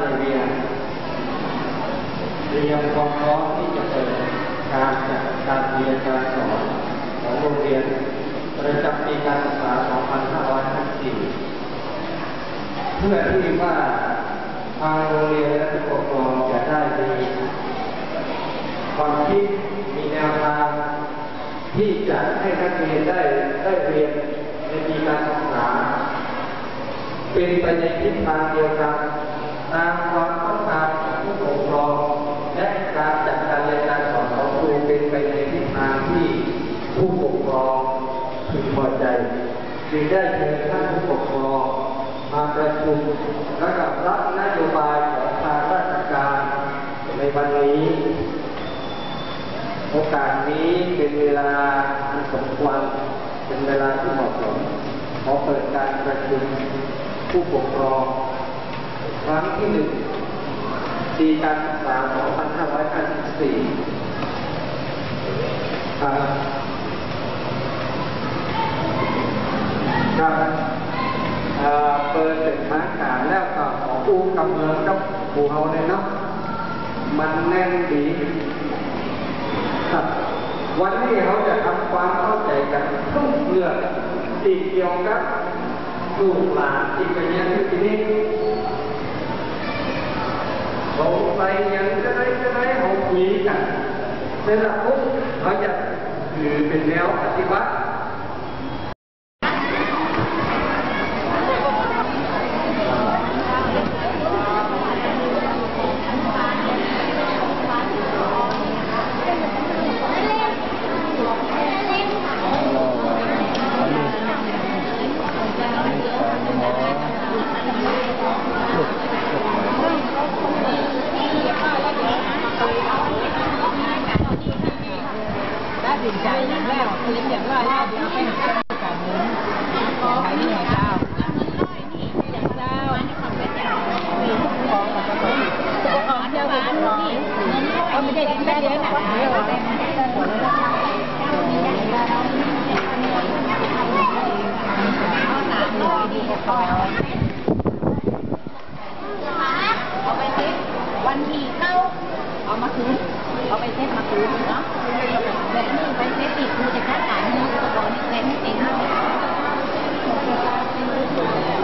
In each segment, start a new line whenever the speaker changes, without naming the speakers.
ในเรียนเตรียมความพร้อมที่จะเปิดการจัดการเรียนการสอนของโรงเรียนประจำปีการศึกษา 2554 เพื่อที่ว่าทางโรงเรียนและผู้ปกครองจะได้มีความคิดมีแนวทางที่จะให้นักเรียนได้เรียนในปีการศึกษาเป็นไปในทิศทางเดียวกันตามความต้องการของผู้ปกครองและการจัดการเรียนการสอนของครูเป็นไปในทิศทางที่ผู้ปกครองพึงพอใจจึงได้เชิญท่านผู้ปกครองมาประชุมและรับนโยบายของทางราชการในวันนี้โอกาสนี้เป็นเวลาอันสมควรเป็นเวลาที่เหมาะสมขอเปิดการประชุมผู้ปกครองครั้งที่ 1 ปีการศึกษา 2554 เปิดเป็นทางการแล้วก็ขอผู้กำเนิดกับผู้เฮาในเนาะมันแน่นดีครับวันนี้เขาจะทำความเข้าใจกันทุกเรื่องที่เกี่ยวกับลูกหลานที่ไปเรียนที่นี่เขาไปยังจะได้เขาคุยกันเสร็จแล้วปุ๊บเขาจะถือเป็นแนวปฏิบัติ
ดีใจแล้วคืออย่างว่าแล้วเดี๋ยวไปหาการเงินของใครนี่เจ้าเจ้าของกับของเจ้าของเขาไม่ได้แค่เดียวนะเอาไปเซ็ตวันที่เข้าเอามาคืนเอาไปเซ็ตมาคืนเนาะแบบนี้ไปเซ็ตอีกคือจะคัดการเงินอุปกรณ์นี่เซ็ตไม่เต็ม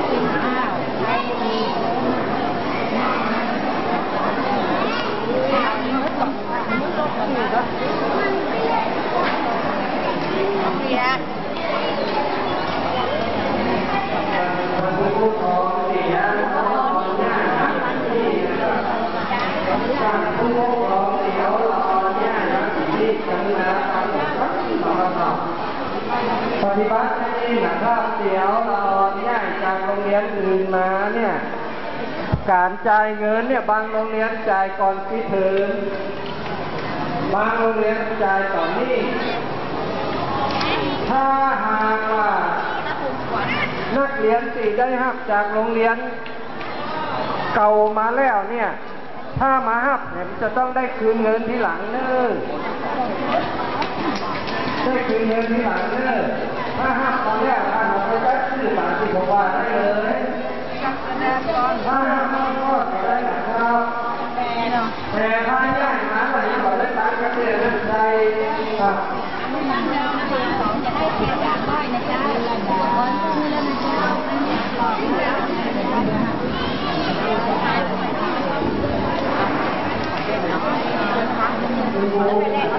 เป็นข้าวได้ดี
ปฏิบัตินี่นะครับเดี๋ยวเราย้ายจากโรงเรียนอื่นมาเนี่ยการจ่ายเงินเนี่ยบางโรงเรียนจ่ายก่อนปิดเทอมบางโรงเรียนจ่ายต่อนี้ถ้าหากว่านักเรียนที่ได้รับจากโรงเรียนเก่ามาแล้วเนี่ยถ้ามารับเนี่ยจะต้องได้คืนเงินทีหลังเนอะได้คืนเงินทีหลังเนอะถ้าหักตอนแรกถ้าเราไปได้ชื่อตามที่ผมว่าได้เลยถ้าหักก็ได้นะครับแต่ถ้าย่างหาอะไรก็ได้ตามกันเลยนะใจครับ
จะได้เสียจากด้อยนะจ๊ะคือแล้วนะจ๊ะเ